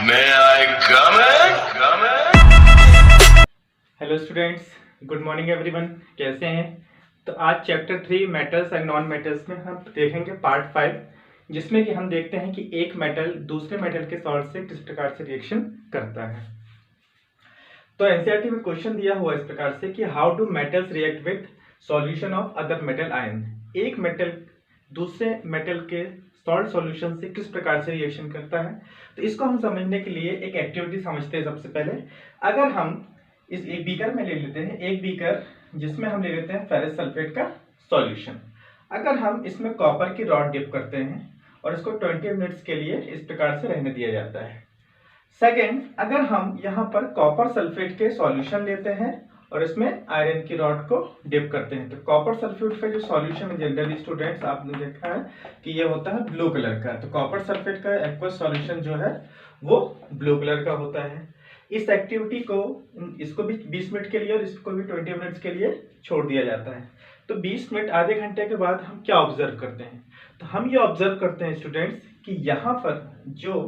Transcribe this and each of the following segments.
May I come in? Hello students, good morning everyone. कैसे हैं? तो आज chapter 3 metals and non metals में हम देखेंगे पार्ट 5, जिसमें कि हम देखते हैं कि एक मेटल दूसरे मेटल के सॉल्ट से किस प्रकार से रिएक्शन करता है। तो एनसीईआरटी में क्वेश्चन दिया हुआ इस प्रकार से कि how do metals react with solution of other metal ion. एक मेटल दूसरे मेटल के सॉल्ट सॉल्यूशन से किस प्रकार से रिएक्शन करता है। तो इसको हम समझने के लिए एक एक्टिविटी समझते हैं। सबसे पहले अगर हम इस एक बीकर में ले लेते हैं, एक बीकर जिसमें हम ले लेते हैं फेरस सल्फेट का सॉल्यूशन। अगर हम इसमें कॉपर की रॉड डिप करते हैं और इसको 20 मिनट्स के लिए इस प्रकार से रहने दिया जाता है। सेकेंड, अगर हम यहाँ पर कॉपर सल्फेट के सॉल्यूशन लेते हैं और इसमें आयरन की रॉड को डिप करते हैं, तो कॉपर सल्फेट का जो सॉल्यूशन है, जनरली स्टूडेंट्स आपने देखा है कि ये होता है ब्लू कलर का। तो कॉपर सल्फेट का एक्वस सॉल्यूशन जो है वो ब्लू कलर का होता है। इस एक्टिविटी को इसको भी 20 मिनट के लिए और इसको भी 20 मिनट्स के लिए छोड़ दिया जाता है। तो 20 मिनट आधे घंटे के बाद हम क्या ऑब्जर्व करते हैं? तो हम ये ऑब्जर्व करते हैं स्टूडेंट्स कि यहाँ पर जो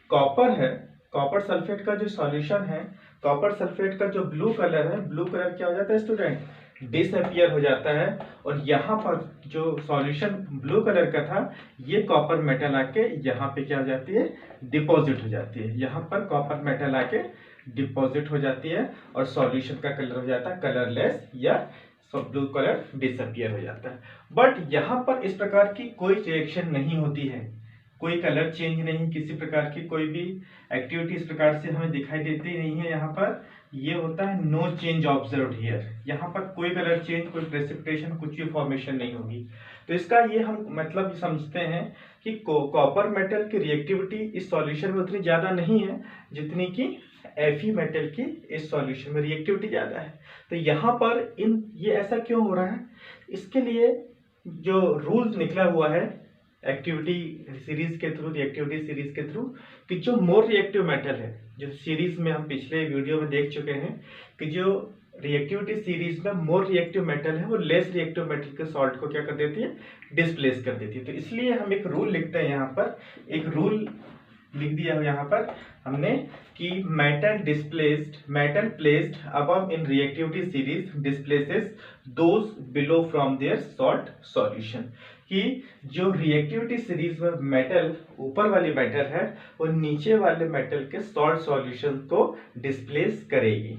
कॉपर है, कॉपर सल्फेट का जो सॉल्यूशन है, कॉपर सल्फेट का जो ब्लू कलर है, ब्लू कलर क्या हो जाता है स्टूडेंट? डिसअपियर हो जाता है। और यहाँ पर जो सॉल्यूशन ब्लू कलर का था, ये कॉपर मेटल आके यहाँ पे क्या हो जाती है? डिपॉजिट हो जाती है। यहाँ पर कॉपर मेटल आके डिपॉजिट हो जाती है और सॉल्यूशन का कलर हो जाता है कलरलेस या ब्लू कलर डिसअपियर हो जाता है। बट यहाँ पर इस प्रकार की कोई रिएक्शन नहीं होती है, कोई कलर चेंज नहीं, किसी प्रकार की कोई भी एक्टिविटी इस प्रकार से हमें दिखाई देती नहीं है। यहाँ पर ये होता है नो चेंज ऑब्जर्व्ड हियर। यहाँ पर कोई कलर चेंज, कोई प्रेसिपिटेशन, कुछ भी फॉर्मेशन नहीं होगी। तो इसका ये हम मतलब समझते हैं कि कॉपर मेटल की रिएक्टिविटी इस सॉल्यूशन में उतनी ज्यादा नहीं है जितनी कि Fe मेटल की इस सॉल्यूशन में रिएक्टिविटी ज्यादा है। तो यहाँ पर ये ऐसा क्यों हो रहा है? इसके लिए जो रूल निकला हुआ है एक्टिविटी सीरीज के थ्रू, रिएक्टिविटी सीरीज के थ्रू, कि जो मोर रिएक्टिव मेटल है, जो सीरीज में हम पिछले वीडियो में देख चुके हैं कि जो रिएक्टिविटी सीरीज में मोर रिएक्टिव मेटल है वो लेस रिएक्टिव मेटल के सॉल्ट को क्या कर देती है? डिस्प्लेस कर देती है। तो इसलिए हम एक रूल लिखते हैं, यहाँ पर एक रूल लिख दिया है यहाँ पर हमने कि metal placed above in reactivity series displaces those below from their salt solution. कि जो रिएक्टिविटी सीरीज में मेटल, ऊपर वाली मेटल है, वो नीचे वाले मेटल के सॉल्ट सॉल्यूशन को डिस्प्लेस करेगी।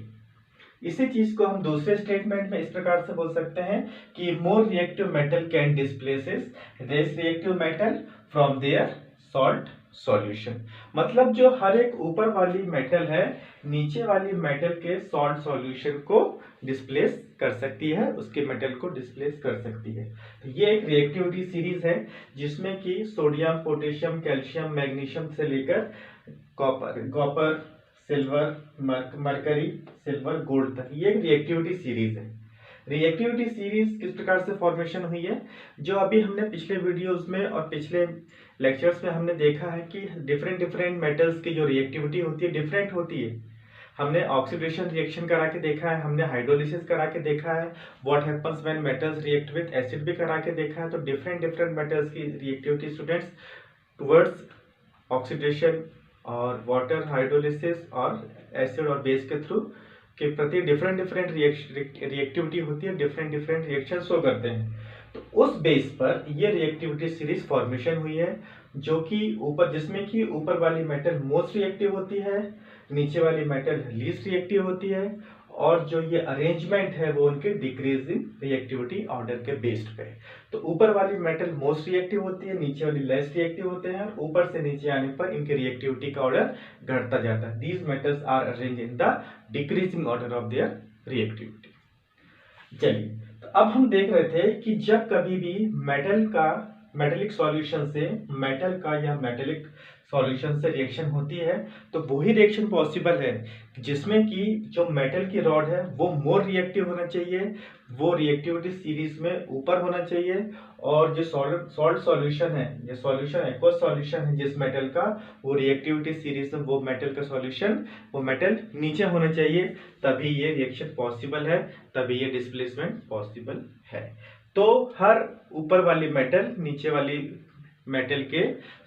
इसी चीज को हम दूसरे स्टेटमेंट में इस प्रकार से बोल सकते हैं कि more reactive metal can displaces less reactive metal from their salt solution. मतलब जो हर एक ऊपर वाली मेटल है नीचे वाली मेटल के सॉल्ट सॉल्यूशन को डिस्प्लेस कर सकती है, उसके मेटल को डिस्प्लेस कर सकती है। तो ये एक रिएक्टिविटी सीरीज है जिसमें कि सोडियम, पोटेशियम, कैल्शियम, मैग्नीशियम से लेकर copper, silver, mercury, silver, gold तक ये एक रिएक्टिविटी सीरीज है। रिएक्टिविटी सीरीज किस प्रकार से फॉर्मेशन हुई है? जो अभी हमने पिछले वीडियोस में और पिछले लेक्चर्स में हमने देखा है कि डिफरेंट मेटल्स की जो रिएक्टिविटी होती है डिफरेंट होती है। हमने ऑक्सीडेशन रिएक्शन करा के देखा है, हमने हाइड्रोलिसिस करा के देखा है, what happens when metals react with acid भी करा के देखा है। तो डिफरेंट मेटल्स की रिएक्टिविटी स्टूडेंट्स टुवर्ड्स ऑक्सीडेशन और वाटर, हाइड्रोलिसिस और एसिड और बेस के थ्रू के प्रति डिफरेंट रिएक्टिविटी होती है, डिफरेंट रिएक्शन शो करते हैं। तो उस बेस पर ये रिएक्टिविटी सीरीज फॉर्मेशन हुई है, जो कि ऊपर, जिसमें कि ऊपर वाली मेटल मोस्ट रिएक्टिव होती है, नीचे वाली मेटल लीस्ट रिएक्टिव होती है, और जो ये अरेंजमेंट है वो उनके डिक्रीजिंग रिएक्टिविटी ऑर्डर के बेस्ड पे। तो ऊपर वाली मेटल मोस्ट रिएक्टिव होती है, नीचे वाली लेस रिएक्टिव होते हैं, और ऊपर से नीचे आने पर इनके रिएक्टिविटी का ऑर्डर घटता जाता है। These metals are arrange in the decreasing order of their reactivity. चलिए, तो अब हम देख रहे थे कि जब कभी भी मेटेलिक सॉल्यूशन से मेटल का या मेटेलिक सॉल्यूशन से रिएक्शन होती है तो वही रिएक्शन पॉसिबल है जिसमें कि जो मेटल की रॉड है वो मोर रिएक्टिव होना चाहिए, वो रिएक्टिविटी सीरीज में ऊपर होना चाहिए, और जो सॉल्ट सॉल्यूशन है, जो सॉल्यूशन एक्वस सॉल्यूशन है जिस मेटल का, वो रिएक्टिविटी सीरीज में वो मेटल का सॉल्यूशन, वो मेटल नीचे होना चाहिए। तभी ये रिएक्शन पॉसिबल है, तभी ये डिस्प्लेसमेंट पॉसिबल है। तो हर ऊपर वाली मेटल नीचे वाली मेटल के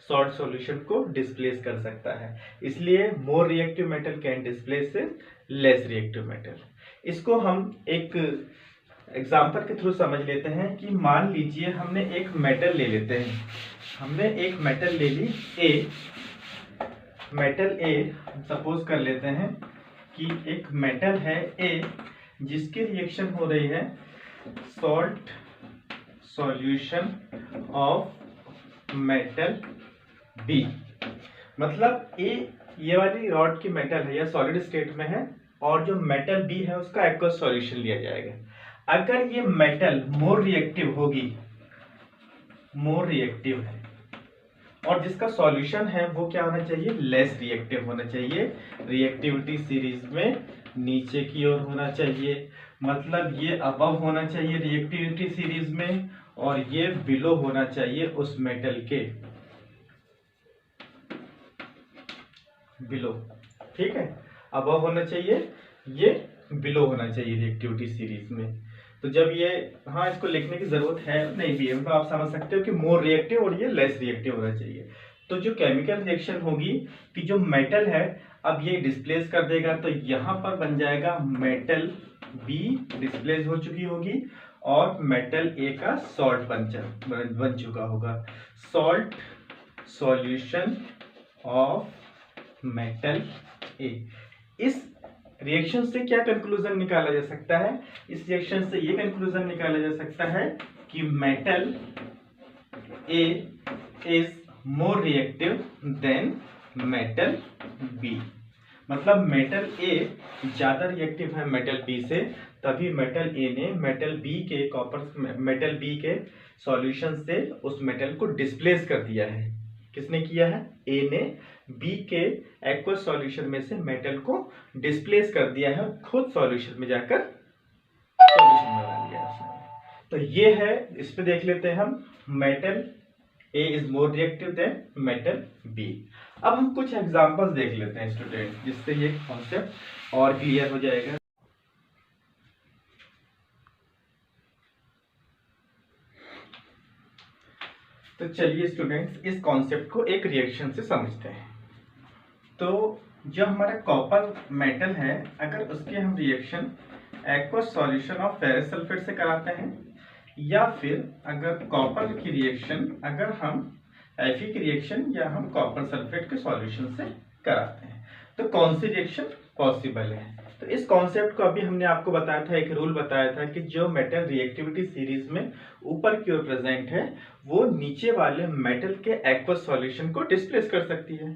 सॉल्ट सॉल्यूशन को डिस्प्लेस कर सकता है। इसलिए मोर reactive metal can displace less reactive metal. इसको हम एक एग्जाम्पल के थ्रू समझ लेते हैं कि मान लीजिए हमने एक मेटल ले लेते हैं, हमने एक मेटल ले ली ए, मेटल ए सपोज कर लेते हैं कि एक मेटल है ए जिसकी रिएक्शन हो रही है salt solution of metal B. मतलब ए ये वाली रॉड की मेटल है या सॉलिड स्टेट में है और जो मेटल बी है उसका एक्वस सॉल्यूशन लिया जाएगा। अगर ये मेटल मोर रिएक्टिव होगी, मोर रिएक्टिव है और जिसका सॉल्यूशन है वो क्या होना चाहिए, लेस रिएक्टिव होना चाहिए। रिएक्टिविटी सीरीज में नीचे की ओर होना चाहिए, मतलब ये अबव होना चाहिए रिएक्टिविटी सीरीज में और ये बिलो होना चाहिए उस मेटल के बिलो। ठीक है, अबव होना चाहिए, ये बिलो होना चाहिए रिएक्टिविटी सीरीज में। तो जब ये, हाँ इसको लिखने की जरूरत है नहीं भी है, तो आप समझ सकते हो कि मोर रिएक्टिव और ये लेस रिएक्टिव होना चाहिए। तो जो केमिकल रिएक्शन होगी कि जो मेटल है अब ये डिस्प्लेस कर देगा, तो यहाँ पर बन जाएगा मेटल बी डिस्प्लेस हो चुकी होगी और मेटल ए का सॉल्ट बन चुका होगा। सॉल्ट सॉल्यूशन ऑफ मेटल ए। इस रिएक्शन से क्या कंक्लूजन निकाला जा सकता है, इस रिएक्शन से ये कंक्लूजन निकाला जा सकता है कि metal A is more reactive than metal B. मतलब मेटल ए ज्यादा रिएक्टिव है मेटल बी से, तभी मेटल ए ने मेटल बी के सॉल्यूशन से उस मेटल को डिस्प्लेस कर दिया है। किसने किया है, ए ने बी के एक्वस सॉल्यूशन में से मेटल को डिस्प्लेस कर दिया है, खुद सॉल्यूशन में जाकर सॉल्यूशन बना लिया उसने। तो ये है, इस पे देख लेते हैं हम, metal A is more reactive than metal B. अब हम कुछ एग्जांपल्स देख लेते हैं स्टूडेंट, जिससे ये कॉन्सेप्ट और क्लियर हो जाएगा। तो चलिए स्टूडेंट्स इस कॉन्सेप्ट को एक रिएक्शन से समझते हैं। तो जो हमारा कॉपर मेटल है, अगर उसके हम reaction aqueous solution of ferrous sulphate से कराते हैं, या फिर अगर कॉपर की रिएक्शन अगर हम Fe की रिएक्शन या हम कॉपर सल्फेट के सॉल्यूशन से कराते हैं, तो कौन सी रिएक्शन पॉसिबल है। तो इस कॉन्सेप्ट को अभी हमने आपको बताया था, एक रूल बताया था कि जो मेटल रिएक्टिविटी सीरीज में ऊपर की ओर प्रेजेंट है वो नीचे वाले मेटल के एक्वस सॉल्यूशन को डिस्प्लेस कर सकती है।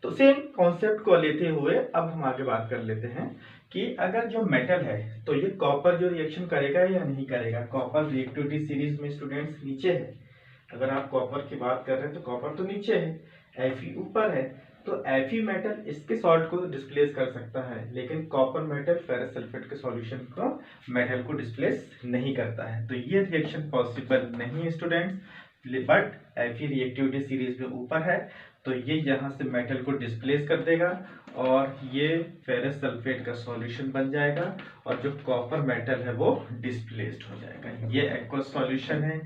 तो सेम कॉन्सेप्ट को लेते हुए अब हम आगे बात कर लेते हैं कि अगर जो मेटल है तो ये कॉपर जो रिएक्शन करेगा या नहीं करेगा। कॉपर रिएक्टिविटी सीरीज में स्टूडेंट्स नीचे है, अगर आप कॉपर की बात कर रहे हैं तो कॉपर तो नीचे है, Fe ऊपर है, तो Fe मेटल इसके सॉल्ट को डिस्प्लेस कर सकता है, लेकिन कॉपर मेटल फेरस सल्फेट के सॉल्यूशन को मेटल को डिस्प्लेस नहीं करता है। तो ये रिएक्शन पॉसिबल नहीं है students, but Fe reactivity series में ऊपर है तो ये यहाँ से मेटल को डिस्प्लेस कर देगा और ये फेरस सल्फेट का सॉल्यूशन बन जाएगा और जो कॉपर मेटल है वो डिस्प्लेस्ड हो जाएगा। ये एक्वस सॉल्यूशन है,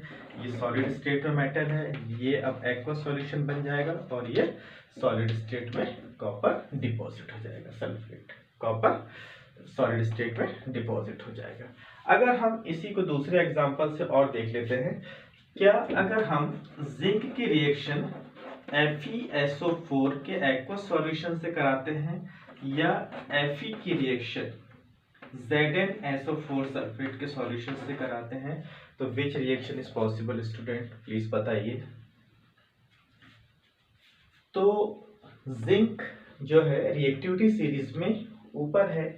ये सॉलिड स्टेट में मेटल है, ये अब एक्वस सॉल्यूशन बन जाएगा और ये सॉलिड स्टेट में कॉपर डिपॉजिट हो जाएगा, सल्फेट कॉपर सॉलिड स्टेट में डिपॉजिट हो जाएगा। अगर हम इसी को दूसरे एग्जांपल से और देख लेते हैं, क्या अगर हम जिंक की रिएक्शन FeSO4 के एक्वस सॉल्यूशन से कराते हैं या Fe की रिएक्शन ZnSO4 सल्फेट के सॉल्यूशन से कराते हैं, तो which reaction is possible student, please बताइए। तो जिंक जो है रिएक्टिविटी सीरीज में ऊपर है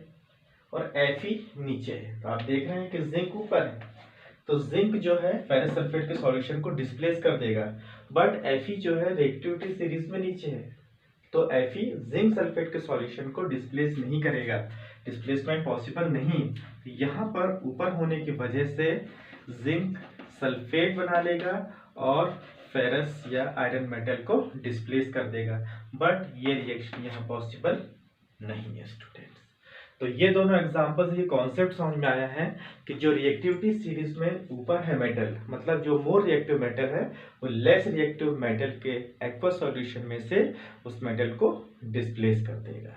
और Fe नीचे है, तो आप देख रहे हैं कि जिंक ऊपर है तो जिंक जो है फेरस सल्फेट के सॉल्यूशन को डिस्प्लेस कर देगा, बट Fe जो है रिएक्टिविटी सीरीज में नीचे है तो Fe जिंक सल्फेट के सॉल्यूशन को डिस्प्लेस नहीं करेगा, डिस्प्लेसमेंट पॉसिबल नहीं। यहाँ पर ऊपर होने की वजह से जिंक सल्फेट बना लेगा और फेरस या आयरन मेटल को डिस्प्लेस कर देगा, बट ये रिएक्शन यहाँ पॉसिबल नहीं है स्टूडेंट्स। तो ये दोनों एग्जांपल्स, ये कॉन्सेप्ट समझ में आया है कि जो रिएक्टिविटी सीरीज में ऊपर है मेटल, मतलब जो मोर रिएक्टिव मेटल है वो लेस रिएक्टिव मेटल के एक्वा सॉल्यूशन में से उस मेटल को डिस्प्लेस कर देगा।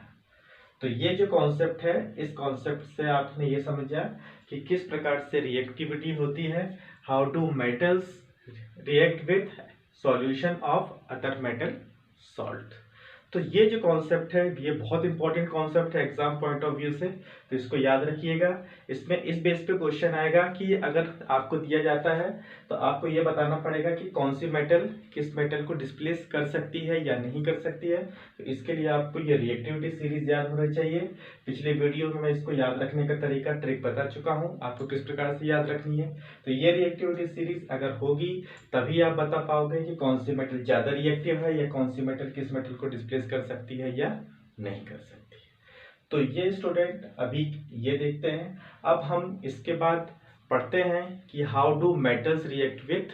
तो ये जो कॉन्सेप्ट है, इस कॉन्सेप्ट से आपने ये समझा कि किस प्रकार से रिएक्टिविटी होती है, how do metals react with solution of other metal salt. तो ये जो कॉन्सेप्ट है ये बहुत इंपॉर्टेंट कॉन्सेप्ट है एग्जाम पॉइंट ऑफ व्यू से, तो इसको याद रखिएगा। इसमें इस बेस पे क्वेश्चन आएगा कि अगर आपको दिया जाता है तो आपको ये बताना पड़ेगा कि कौन सी मेटल किस मेटल को डिस्प्लेस कर सकती है या नहीं कर सकती है। तो इसके लिए आपको ये रिएक्टिविटी सीरीज याद होना चाहिए। पिछले वीडियो में मैं इसको याद रखने का तरीका ट्रिक बता चुका हूँ आपको किस प्रकार से याद रखनी है। तो ये रिएक्टिविटी सीरीज अगर होगी तभी आप बता पाओगे कि कौन सी मेटल ज्यादा रिएक्टिव है या कौन सी मेटल किस मेटल को डिस्प्लेस कर सकती है या नहीं कर सकती। तो ये स्टूडेंट अभी ये देखते हैं। अब हम इसके बाद पढ़ते हैं कि how do metals react with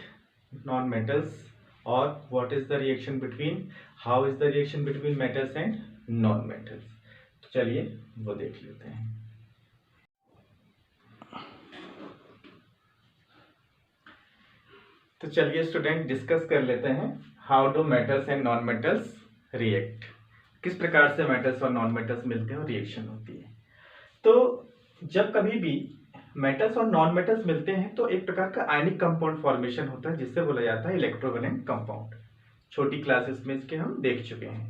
non metals और what is the reaction between, how is the reaction between metals and non metals. तो चलिए वो देख लेते हैं। तो चलिए स्टूडेंट डिस्कस कर लेते हैं how do metals and non metals react, किस प्रकार से मेटल्स और नॉन मेटल्स मिलते हैं और रिएक्शन होती है। तो जब कभी भी मेटल्स और नॉन मेटल्स मिलते हैं तो एक प्रकार का आयनिक कंपाउंड फॉर्मेशन होता है जिससे बोला जाता है इलेक्ट्रोवैलेंट कंपाउंड। छोटी क्लासेस में इसके हम देख चुके हैं।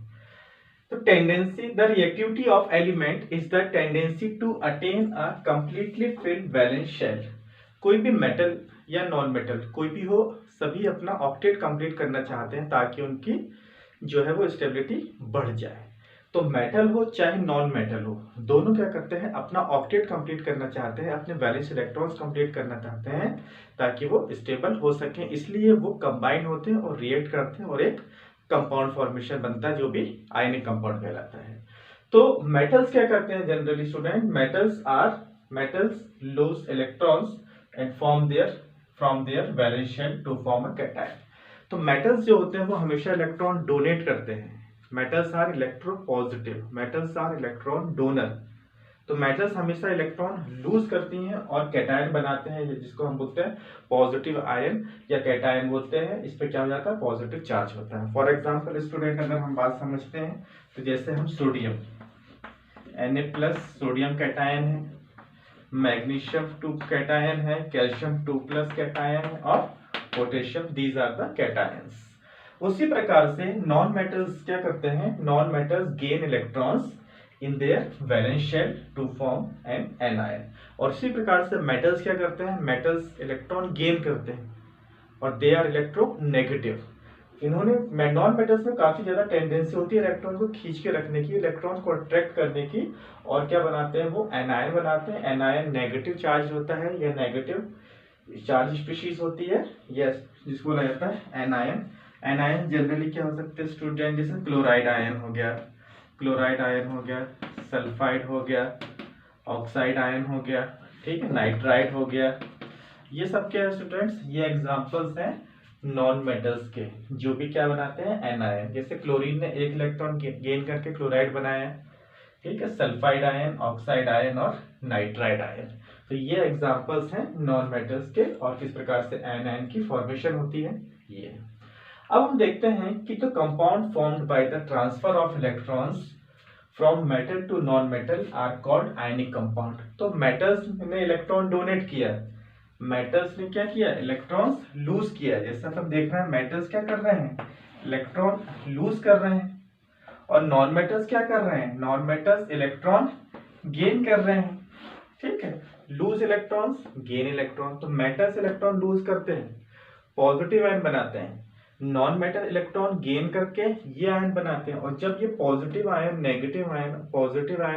तो tendency, the reactivity of element is the tendency to attain a completely filled valence shell. कोई भी मेटल या नॉन मेटल कोई भी हो, सभी अपना ऑक्टेट कंप्लीट करना चाहते हैं ताकि उनकी जो है वो स्टेबिलिटी बढ़ जाए। तो मेटल हो चाहे नॉन मेटल हो, दोनों क्या करते हैं अपना ऑक्टेट कंप्लीट करना चाहते हैं, अपने वैलेंस इलेक्ट्रॉन्स कंप्लीट करना चाहते हैं ताकि वो स्टेबल हो सके। इसलिए वो कंबाइन होते हैं और रिएक्ट करते हैं और एक कंपाउंड फॉर्मेशन बनता है जो भी आयनिक कंपाउंड कहलाता है। तो मेटल्स क्या करते हैं generally student, metals lose electrons and from their valence shell to form a cation. तो मेटल्स जो होते हैं वो हमेशा इलेक्ट्रॉन डोनेट करते हैं। Metals are electropositive, metals are electron donor. तो मेटल्स हमेशा इलेक्ट्रॉन लूज करती हैं और कैटायन बनाते हैं जिसको हम बोलते हैं पॉजिटिव आयन या कैटायन बोलते हैं। इस पे क्या हो जाता है, पॉजिटिव चार्ज होता है। फॉर एग्जांपल स्टूडेंट अगर हम बात समझते हैं तो जैसे हम सोडियम Na+ सोडियम कैटायन है, मैग्नीशियम 2 कैटायन है, कैल्शियम 2+ कैटायन है और potassium, these are the cations. उसी प्रकार से नॉन मेटल्स क्या करते हैं, non metals gain electrons in their valence shell to form an anion. और इसी प्रकार से मेटल्स क्या करते हैं, मेटल्स इलेक्ट्रॉन गेन करते हैं और दे आर इलेक्ट्रोनेगेटिव। इन्होंने नॉन मेटल्स में काफी ज्यादा टेंडेंसी होती है इलेक्ट्रॉन को खींच के रखने की, इलेक्ट्रॉन को अट्रैक्ट करने की, और क्या बनाते हैं वो एनायन बनाते हैं। एनायन नेगेटिव चार्ज होता है या नेगेटिव चार्ज स्पीशीज होती है, यस, जिसको बोला जाता है एनायन। एनायन जनरली क्या हो सकते हैं स्टूडेंट, जैसे क्लोराइड आयन हो गया, क्लोराइड आयन हो गया, सल्फाइड हो गया, ऑक्साइड आयन हो गया, ठीक है, नाइट्राइड हो गया। ये सब क्या है स्टूडेंट्स, ये एग्जांपल्स हैं नॉन मेटल्स के जो भी क्या बनाते हैं एनायन। जैसे क्लोरीन ने एक इलेक्ट्रॉन गेन करके क्लोराइड बनाया, ठीक है, सल्फाइड आयन, ऑक्साइड आयन और नाइट्राइड आयन। तो ये एग्जांपल्स हैं नॉन मेटल्स के और किस प्रकार से एनायन की फॉर्मेशन होती है ये। अब हम देखते हैं कि the compound formed by the transfer of electrons from metal to non metal are called ionic compound. तो मेटल्स ने इलेक्ट्रॉन डोनेट किया, मेटल्स ने क्या किया, इलेक्ट्रॉन्स लूज किया। जैसा हम देख रहे हैं मेटल्स क्या कर रहे हैं, इलेक्ट्रॉन लूज कर रहे हैं, और नॉन मेटल्स क्या कर रहे हैं, नॉन मेटल्स इलेक्ट्रॉन गेन कर रहे हैं, ठीक है, लूज इलेक्ट्रॉन्स गेन इलेक्ट्रॉन। तो मेटल्स इलेक्ट्रॉन लूज करते हैं, पॉजिटिव आयन बनाते हैं, नॉन मेटल इलेक्ट्रॉन गेन करके ये आयन बनाते हैं। और जब ये पॉजिटिव आयन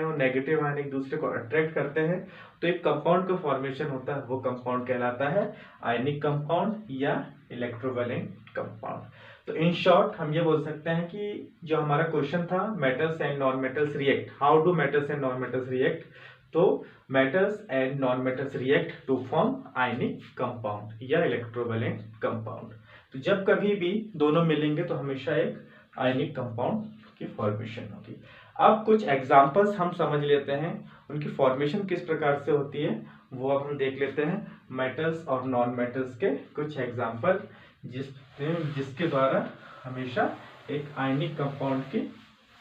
और नेगेटिव आयन एक दूसरे को अट्रैक्ट करते हैं तो एक कंपाउंड का फॉर्मेशन होता है, वो कंपाउंड कहलाता है आयनिक कंपाउंड या इलेक्ट्रोवैलेंट कंपाउंड। तो इन शॉर्ट हम ये बोल सकते हैं कि जो हमारा क्वेश्चन था metals and non metals react, how do metals and non metals react, तो metals and non metals react to form ionic compound या इलेक्ट्रोवैलेंट कंपाउंड। तो जब कभी भी दोनों मिलेंगे तो हमेशा एक आयनिक कंपाउंड की फॉर्मेशन होगी। अब कुछ एग्जांपल्स हम समझ लेते हैं, उनकी फॉर्मेशन किस प्रकार से होती है वो अब हम देख लेते हैं। मेटल्स और नॉन मेटल्स के कुछ एग्जांपल जिसके द्वारा हमेशा एक आयनिक कंपाउंड की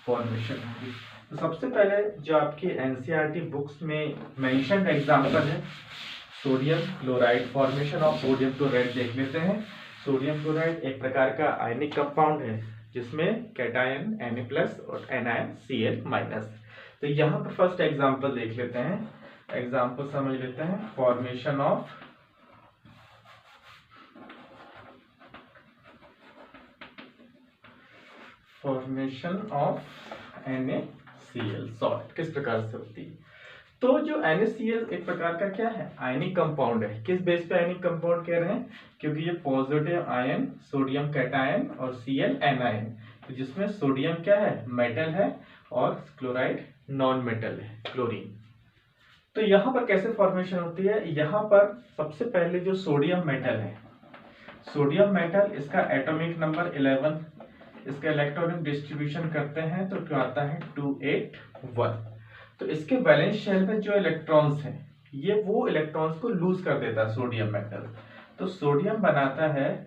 फॉर्मेशन होगी। तो सबसे पहले जो आपकी एनसीईआरटी बुक्स में मेंशन्ड एग्जांपल है sodium chloride, formation of sodium chloride देख लेते हैं। सोडियम क्लोराइड एक प्रकार का आयनिक कंपाउंड है जिसमें कैटायन Na+ और एनायन Cl-। तो यहाँ पर फर्स्ट एग्जांपल देख लेते हैं, एग्जांपल समझ लेते हैं। फॉर्मेशन ऑफ NaCl सॉल्ट किस प्रकार से होती है। तो जो NaCl एक प्रकार का क्या है, आयनिक कंपाउंड है। किस बेस पे आयनिक कंपाउंड कह रहे हैं, क्योंकि ये पॉजिटिव आयन सोडियम कैटायन और Cl एनायन, तो जिसमें सोडियम क्या है, मेटल है, और क्लोराइड नॉन मेटल है, क्लोरीन। तो यहाँ पर कैसे फॉर्मेशन होती है, यहाँ पर सबसे पहले जो सोडियम मेटल है, सोडियम मेटल इसका एटॉमिक नंबर 11, इसका इलेक्ट्रॉनिक डिस्ट्रीब्यूशन करते हैं तो क्या आता है 281। तो इसके वैलेंस शेल में जो इलेक्ट्रॉन्स हैं ये वो इलेक्ट्रॉन्स को लूज कर देता है सोडियम मेटल। तो सोडियम बनाता है,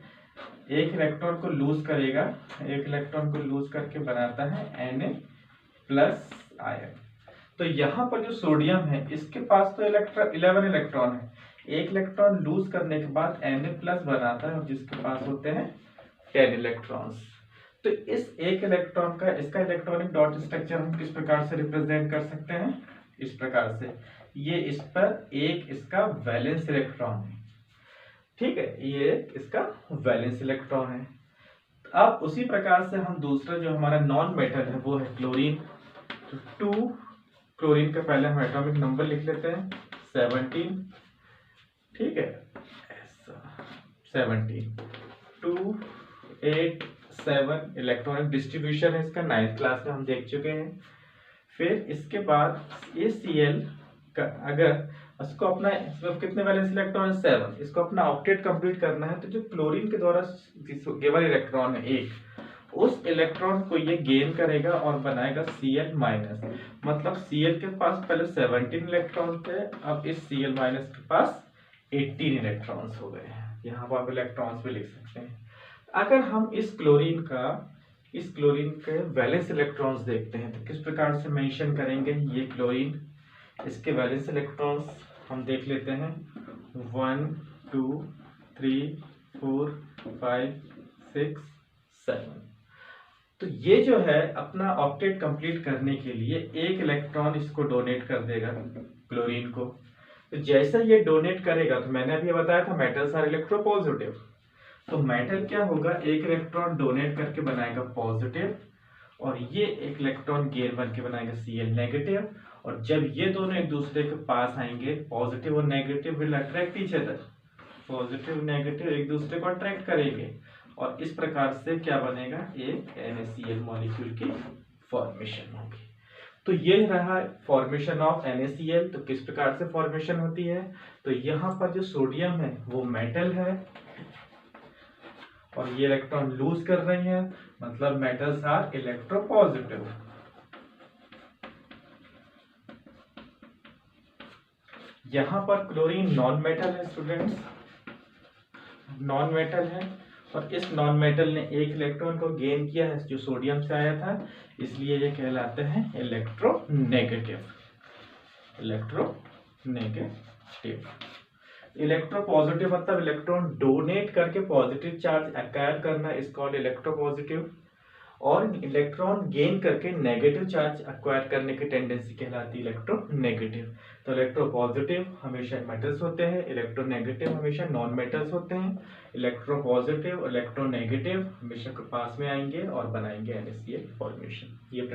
एक इलेक्ट्रॉन को लूज करेगा, एक इलेक्ट्रॉन को लूज करके बनाता है Na+ आयन। तो यहाँ पर जो सोडियम है इसके पास तो 11 इलेक्ट्रॉन है, एक इलेक्ट्रॉन लूज करने के बाद Na+ बनाता है और जिसके पास होते हैं 10 इलेक्ट्रॉन्स। तो इस एक इलेक्ट्रॉन का इसका इलेक्ट्रॉनिक डॉट स्ट्रक्चर हम किस प्रकार से रिप्रेजेंट कर सकते हैं, इस प्रकार से। ये इस पर एक इसका वैलेंस इलेक्ट्रॉन है, ठीक है, ये इसका वैलेंस इलेक्ट्रॉन है। अब उसी प्रकार से हम दूसरा जो हमारा नॉन मेटल है वो है क्लोरीन। तो 2 क्लोरीन का पहले हम एटॉमिक नंबर लिख लेते हैं 17, ठीक है, 17 2 8 7 इलेक्ट्रॉनिक डिस्ट्रीब्यूशन है इसका, 9th क्लास में हम देख चुके हैं। फिर इसके बाद ये Cl का अगर इसको अपना इसमें कितने वैलेंस इलेक्ट्रॉन है 7, इसको अपना ऑक्टेट कंप्लीट करना है तो जो क्लोरीन के द्वारा गिवन इलेक्ट्रॉन है एक, उस इलेक्ट्रॉन को ये गेन करेगा और बनाएगा Cl-। मतलब Cl के पास पहले 17 इलेक्ट्रॉन थे, अब इस Cl- के पास 18 इलेक्ट्रॉन्स हो गए हैं। यहाँ पर आप इलेक्ट्रॉन्स भी लिख सकते हैं। अगर हम इस क्लोरीन के वैलेंस इलेक्ट्रॉन्स देखते हैं तो किस प्रकार से मेंशन करेंगे, ये क्लोरीन, इसके वैलेंस इलेक्ट्रॉन्स हम देख लेते हैं 1 2 3 4 5 6 7। तो ये जो है अपना ऑक्टेट कंप्लीट करने के लिए एक इलेक्ट्रॉन इसको डोनेट कर देगा क्लोरीन को। तो जैसा ये डोनेट करेगा, तो मैंने अभी बताया था मेटल्स आर इलेक्ट्रोपॉजिटिव, तो मेटल क्या होगा, एक इलेक्ट्रॉन डोनेट करके बनाएगा पॉजिटिव और ये एक इलेक्ट्रॉन गेन करके बनाएगा Cl-। और जब ये दोनों एक दूसरे के पास आएंगे, पॉजिटिव और negative will attract each other, positive negative एक दूसरे को अट्रैक्ट करेंगे और इस प्रकार से क्या बनेगा, एक NaCl मॉलिक्यूल की फॉर्मेशन होगी। तो ये रहा फॉर्मेशन ऑफ NaCl। तो किस प्रकार से फॉर्मेशन होती है, तो यहाँ पर जो सोडियम है वो मेटल है और ये इलेक्ट्रॉन लूज कर रही हैं, मतलब मेटल्स आर इलेक्ट्रोपॉजिटिव। यहाँ पर क्लोरीन नॉन मेटल है स्टूडेंट्स, नॉन मेटल है, और इस नॉन मेटल ने एक इलेक्ट्रॉन को गेन किया है जो सोडियम से आया था, इसलिए ये कहलाते हैं इलेक्ट्रोनेगेटिव। इलेक्ट्रोपॉजिटिव मतलब इलेक्ट्रॉन डोनेट करके पॉजिटिव चार्ज एक्वायर करना इज कॉल्ड इलेक्ट्रोपॉजिटिव, और इलेक्ट्रॉन गेन करके नेगेटिव चार्ज एक्वायर करने की टेंडेंसी कहलाती है इलेक्ट्रोनेगेटिव। तो इलेक्ट्रोपॉजिटिव हमेशा मेटल्स होते हैं, इलेक्ट्रोनेगेटिव हमेशा नॉन मेटल्स होते हैं। इलेक्ट्रोपॉजिटिव इलेक्ट्रोनेगेटिव हमेशा के पास में आएंगे और बनाएंगे NaCl फॉर्मेशन। ये एक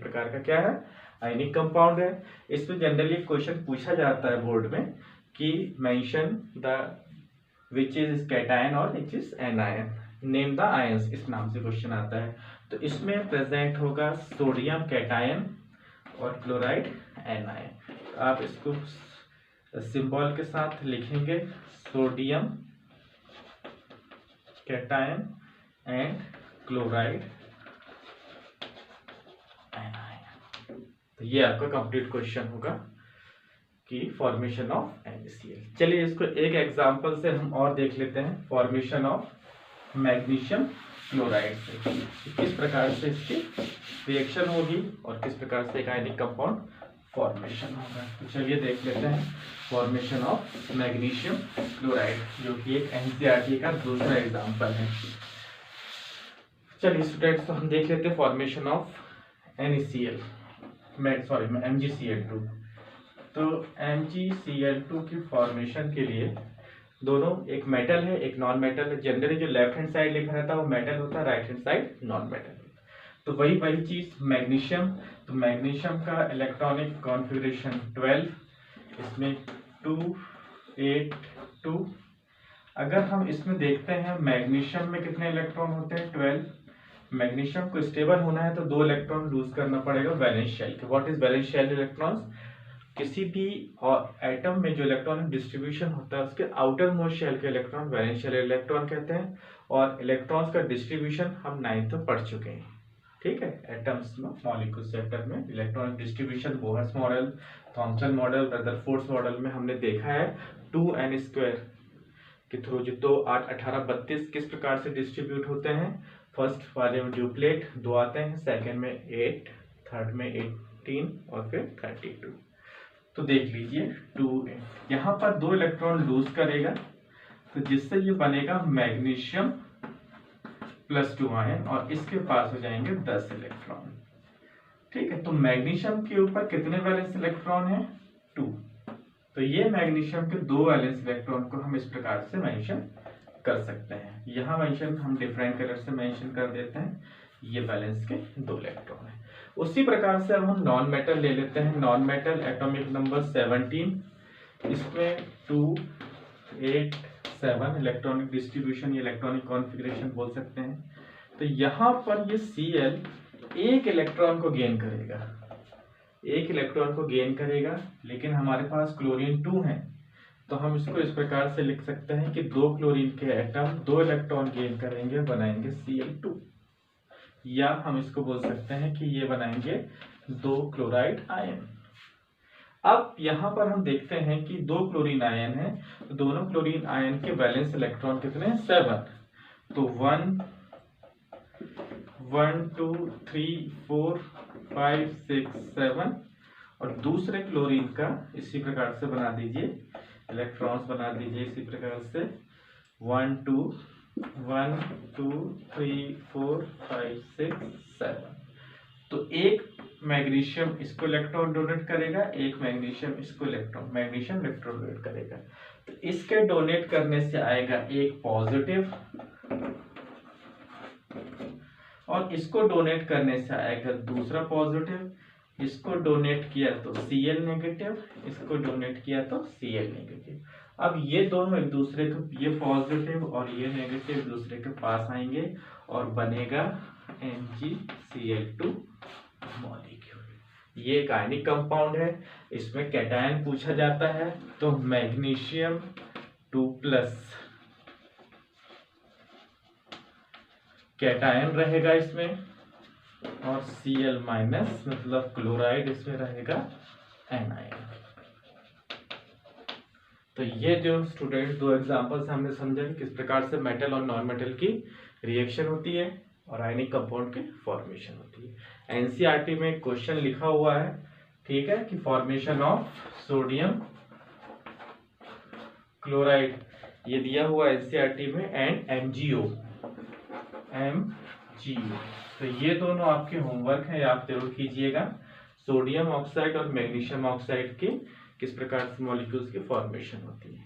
प्रकार का क्या है, आयनिक कंपाउंड है। इसमें जनरली क्वेश्चन पूछा जाता है बोर्ड में कि mention the which is cation और which is anion, name the ions, इस नाम से क्वेश्चन आता है। तो इसमें प्रेजेंट होगा सोडियम कैटायन और क्लोराइड एनायन। आप इसको सिंबल के साथ लिखेंगे, sodium cation and chloride anion. तो ये आपका कंप्लीट क्वेश्चन होगा कि फॉर्मेशन ऑफ NaCl। चलिए इसको एक एग्जांपल से हम और देख लेते हैं, फॉर्मेशन ऑफ मैग्नीशियम क्लोराइड से किस प्रकार से इसकी रिएक्शन होगी और किस प्रकार से एक आयनिक कंपाउंड फॉर्मेशन होगा। तो चलिए देख लेते हैं फॉर्मेशन ऑफ मैग्नीशियम क्लोराइड, जो कि एक NCERT का दूसरा एग्जांपल है। चलिए स्टूडेंट्स, तो हम देख लेते हैं फॉर्मेशन ऑफ NaCl, MgCl2। तो MgCl2 की फॉर्मेशन के लिए दोनों, एक मेटल है एक नॉन मेटल है। जनरली जो लेफ्ट हैंड साइड लिखा रहता है वो मेटल होता है, right hand side non metal. तो वही चीज मैग्नीशियम। तो मैग्नीशियम का इलेक्ट्रॉनिक कॉन्फ़िगरेशन 12, इसमें 2 8 2। अगर हम इसमें देखते हैं मैग्नीशियम में कितने इलेक्ट्रॉन होते हैं, 12। मैग्नीशियम को स्टेबल होना है तो 2 इलेक्ट्रॉन लूज करना पड़ेगा वैलेंस शेल के। What is valence shell electrons? किसी भी एटम में जो इलेक्ट्रॉनिक डिस्ट्रीब्यूशन होता है उसके आउटर मोस्ट शेल के इलेक्ट्रॉन वैलेंस शेल इलेक्ट्रॉन कहते हैं। और इलेक्ट्रॉन्स का डिस्ट्रीब्यूशन हम 9th में पढ़ चुके हैं, ठीक है। एटम्स में, मॉलिक्यूल सेक्टर में electronic distribution Bohr's model, Thompson model, Rutherford model में हमने देखा है 2n² के थ्रू जो 2 8 18 32 किस प्रकार से डिस्ट्रीब्यूट होते हैं। फर्स्ट वाले में ड्यूप्लेट 2 आते हैं, सेकेंड में 8, थर्ड में 18 और फिर 32। तो देख लीजिए 2n, यहाँ पर 2 इलेक्ट्रॉन लूज करेगा तो जिससे ये बनेगा मैग्नीशियम +2 आयन और इसके पास हो जाएंगे 10 इलेक्ट्रॉन, ठीक है। तो मैग्नीशियम के ऊपर कितने वैलेंस इलेक्ट्रॉन है, 2। तो ये मैग्नीशियम के 2 वैलेंस इलेक्ट्रॉन को हम इस प्रकार से मेंशन कर सकते हैं। यहाँ मेंशन हम डिफरेंट कलर से मेंशन कर देते हैं, ये वैलेंस के 2 इलेक्ट्रॉन है। उसी प्रकार से अब हम नॉन मेटल ले लेते हैं। नॉन मेटल एटॉमिक नंबर 17, इसमें 2 8 7 इलेक्ट्रॉनिक डिस्ट्रीब्यूशन, ये इलेक्ट्रॉनिक कॉन्फ़िगरेशन बोल सकते हैं। तो यहाँ पर ये Cl एक इलेक्ट्रॉन को गेन करेगा, एक इलेक्ट्रॉन को गेन करेगा, लेकिन हमारे पास क्लोरीन 2 है तो हम इसको इस प्रकार से लिख सकते हैं कि 2 क्लोरीन के एटम 2 इलेक्ट्रॉन गेन करेंगे, बनाएंगे Cl2। या हम इसको बोल सकते हैं कि ये बनाएंगे 2 क्लोराइड आयन। अब यहाँ पर हम देखते हैं कि 2 क्लोरीन आयन है, तो दोनों क्लोरीन आयन के वैलेंस इलेक्ट्रॉन कितने हैं, 7। तो 1 1 2 3 4 5 6 7 और दूसरे क्लोरीन का इसी प्रकार से बना दीजिए, इलेक्ट्रॉन्स बना दीजिए इसी प्रकार से 1 2 1 2 3 4 5 6 7। तो एक मैग्नीशियम इसको इलेक्ट्रॉन डोनेट करेगा, एक मैग्नीशियम इसको मैग्नीशियम इलेक्ट्रॉन डोनेट करेगा। तो इसके डोनेट करने से आएगा एक पॉजिटिव और इसको डोनेट करने से आएगा दूसरा पॉजिटिव। इसको डोनेट किया तो Cl नेगेटिव, इसको डोनेट किया तो Cl नेगेटिव। अब ये दोनों एक दूसरे को, ये पॉजिटिव और ये नेगेटिव दूसरे के पास आएंगे और बनेगा MgCl2 मॉलिक्यूल। ये एक आयनिक कंपाउंड है, इसमें कैटायन पूछा जाता है तो मैग्नीशियम 2+ कैटायन रहेगा इसमें और Cl- मतलब क्लोराइड इसमें रहेगा एनायन। तो ये जो स्टूडेंट 2 एग्जांपल्स हमने समझा कि किस प्रकार से मेटल और नॉन मेटल की रिएक्शन होती है और आयनिक कंपाउंड की फॉर्मेशन होती है। एनसीईआरटी में क्वेश्चन लिखा हुआ है, ठीक है, कि फॉर्मेशन ऑफ सोडियम क्लोराइड ये दिया हुआ एनसीईआरटी में एंड MgO। तो ये दोनों आपके होमवर्क है, आप जरूर कीजिएगा। सोडियम ऑक्साइड और मैग्नीशियम ऑक्साइड के किस प्रकार से मॉलिक्यूल्स की फॉर्मेशन होती है।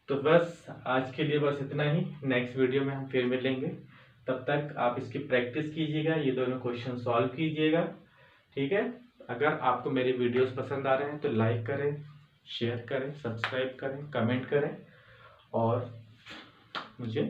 तो बस आज के लिए बस इतना ही। नेक्स्ट वीडियो में हम फिर मिलेंगे, तब तक आप इसकी प्रैक्टिस कीजिएगा, ये दोनों क्वेश्चन सॉल्व कीजिएगा, ठीक है। अगर आपको मेरे वीडियोस पसंद आ रहे हैं तो लाइक करें, शेयर करें, सब्सक्राइब करें, कमेंट करें और मुझे